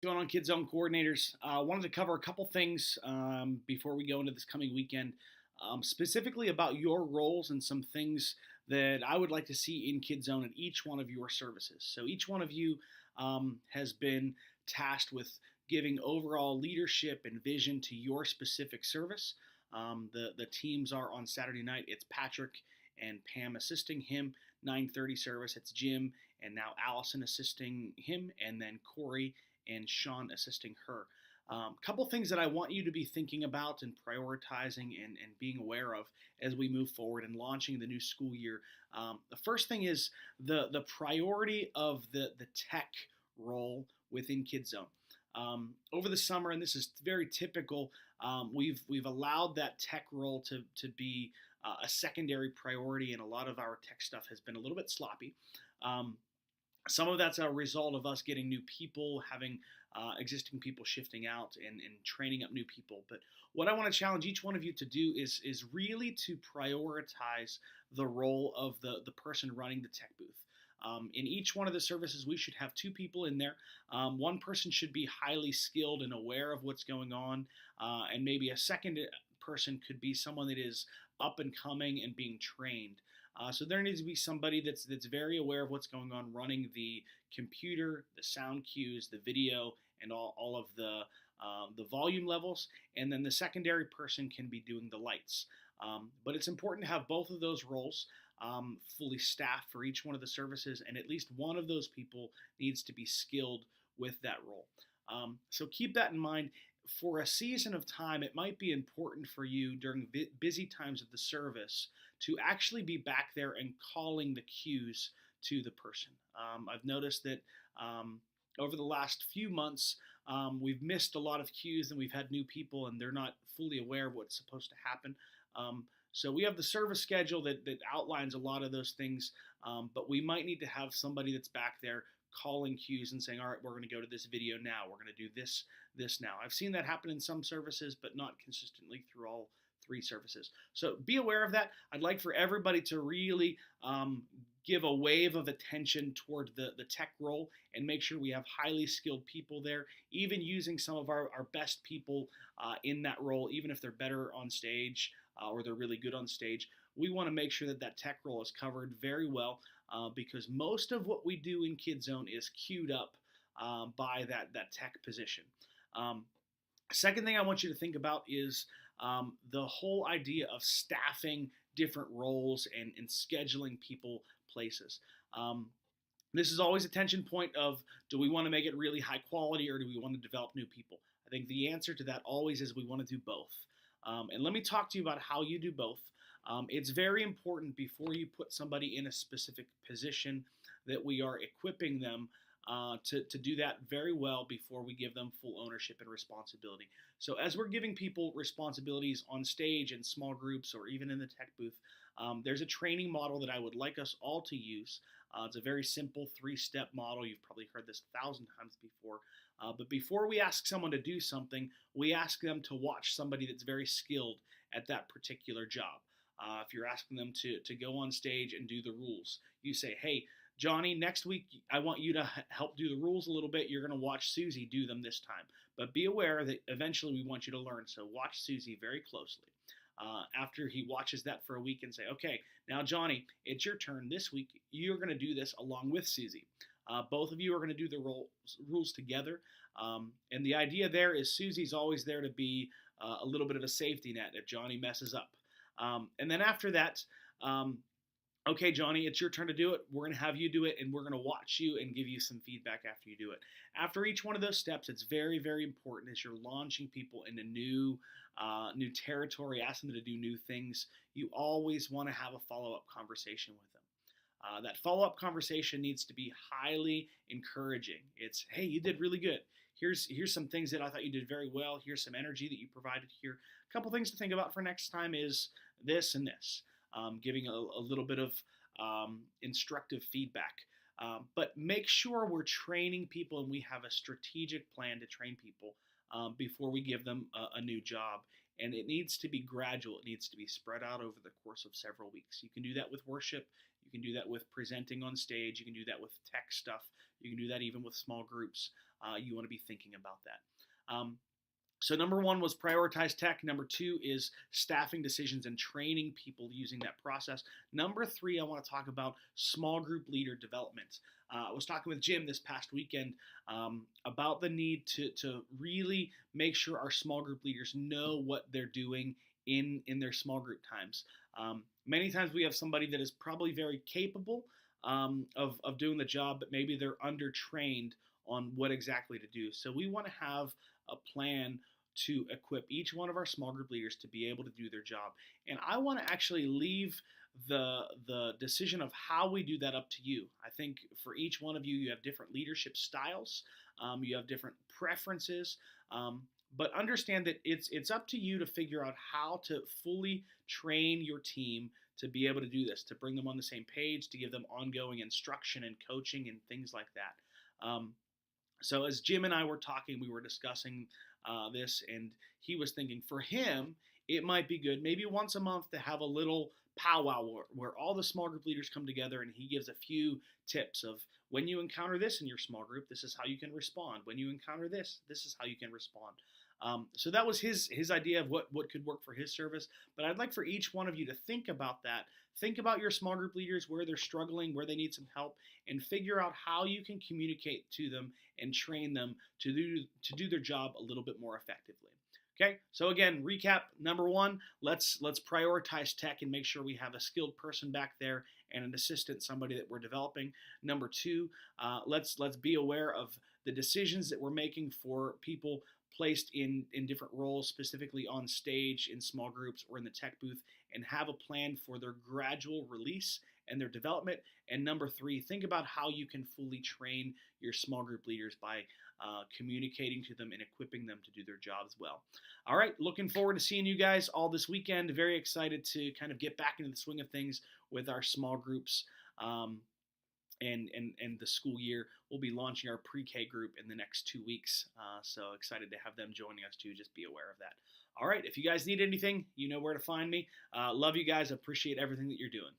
Going on, Kids Zone coordinators? Wanted to cover a couple things before we go into this coming weekend, specifically about your roles and some things that I would like to see in Kids Zone at each one of your services. So each one of you has been tasked with giving overall leadership and vision to your specific service. The teams are on Saturday night. It's Patrick and Pam assisting him. 9:30 service. It's Jim and now Allison assisting him, and then Corey and Sean assisting her. Couple things that I want you to be thinking about and prioritizing and being aware of as we move forward and launching the new school year. The first thing is the priority of the tech role within KidZone. Over the summer, and this is very typical, we've allowed that tech role to be a secondary priority, and a lot of our tech stuff has been a little bit sloppy. Um, some of that's a result of us getting new people, having existing people shifting out and training up new people. But what I want to challenge each one of you to do is really to prioritize the role of the person running the tech booth. In each one of the services, we should have two people in there. One person should be highly skilled and aware of what's going on, and maybe a second person could be someone that is up and coming and being trained. So there needs to be somebody that's very aware of what's going on, running the computer, the sound cues, the video, and all of the volume levels. And then the secondary person can be doing the lights. But it's important to have both of those roles fully staffed for each one of the services, and at least one of those people needs to be skilled with that role. So keep that in mind. For a season of time, it might be important for you during busy times of the service to actually be back there and calling the cues to the person. I've noticed that over the last few months, we've missed a lot of cues and we've had new people and they're not fully aware of what's supposed to happen. So we have the service schedule that outlines a lot of those things, but we might need to have somebody that's back there calling cues and saying, all right, we're going to go to this video now. We're going to do this now. I've seen that happen in some services, but not consistently through all three services. So be aware of that. I'd like for everybody to really give a wave of attention toward the tech role and make sure we have highly skilled people there, even using some of our best people in that role, even if they're better on stage or they're really good on stage. We want to make sure that that tech role is covered very well because most of what we do in KidZone is queued up by that tech position. Second thing I want you to think about is the whole idea of staffing different roles and scheduling people places. This is always a tension point of, do we want to make it really high quality or do we want to develop new people? I think the answer to that always is we want to do both. And let me talk to you about how you do both. It's very important before you put somebody in a specific position that we are equipping them to do that very well before we give them full ownership and responsibility. So as we're giving people responsibilities on stage in small groups or even in the tech booth, there's a training model that I would like us all to use. It's a very simple 3-step model. You've probably heard this 1,000 times before. But before we ask someone to do something, we ask them to watch somebody that's very skilled at that particular job. If you're asking them to go on stage and do the rules, you say, hey, Johnny, next week I want you to help do the rules a little bit. You're going to watch Susie do them this time. But be aware that eventually we want you to learn. So watch Susie very closely. After he watches that for a week and say, okay, now Johnny, it's your turn this week. You're going to do this along with Susie. Both of you are going to do the rules together. And the idea there is Susie's always there to be a little bit of a safety net if Johnny messes up. And then after that, okay, Johnny, it's your turn to do it. We're going to have you do it, and we're going to watch you and give you some feedback after you do it. After each one of those steps, it's very, very important as you're launching people into new territory, asking them to do new things. You always want to have a follow-up conversation with them. That follow-up conversation needs to be highly encouraging. It's, hey, you did really good. Here's some things that I thought you did very well. Here's some energy that you provided here. A couple things to think about for next time is this and this. Giving a little bit of instructive feedback. But make sure we're training people and we have a strategic plan to train people before we give them a new job. And it needs to be gradual. It needs to be spread out over the course of several weeks. You can do that with worship. You You can do that with presenting on stage. You can do that with tech stuff. You can do that even with small groups. You want to be thinking about that. So number one was prioritize tech. Number two is staffing decisions and training people using that process. Number three, I want to talk about small group leader development. I was talking with Jim this past weekend about the need to really make sure our small group leaders know what they're doing in their small group times. Many times we have somebody that is probably very capable of doing the job, but maybe they're undertrained on what exactly to do. So we want to have a plan to equip each one of our small group leaders to be able to do their job. And I want to actually leave the decision of how we do that up to you. I think for each one of you, you have different leadership styles, you have different preferences, but understand that it's up to you to figure out how to fully train your team to be able to do this, to bring them on the same page, to give them ongoing instruction and coaching and things like that. So as Jim and I were talking, we were discussing this, and he was thinking for him, it might be good maybe once a month to have a little powwow where all the small group leaders come together and he gives a few tips of when you encounter this in your small group, this is how you can respond. When you encounter this, this is how you can respond. So that was his idea of what could work for his service. But I'd like for each one of you to think about that. Think about your small group leaders, where they're struggling, where they need some help, and figure out how you can communicate to them and train them to do their job a little bit more effectively. Okay, so again, recap. Number one, let's prioritize tech and make sure we have a skilled person back there and an assistant, somebody that we're developing. Number two, let's be aware of the decisions that we're making for people placed in different roles, specifically on stage, in small groups, or in the tech booth, and have a plan for their gradual release and their development. And number three, think about how you can fully train your small group leaders by communicating to them and equipping them to do their jobs well. All right, looking forward to seeing you guys all this weekend. Very excited to kind of get back into the swing of things with our small groups. And the school year. We'll be launching our pre-K group in the next 2 weeks. So excited to have them joining us too. Just be aware of that. All right, if you guys need anything, you know where to find me. Love you guys. Appreciate everything that you're doing.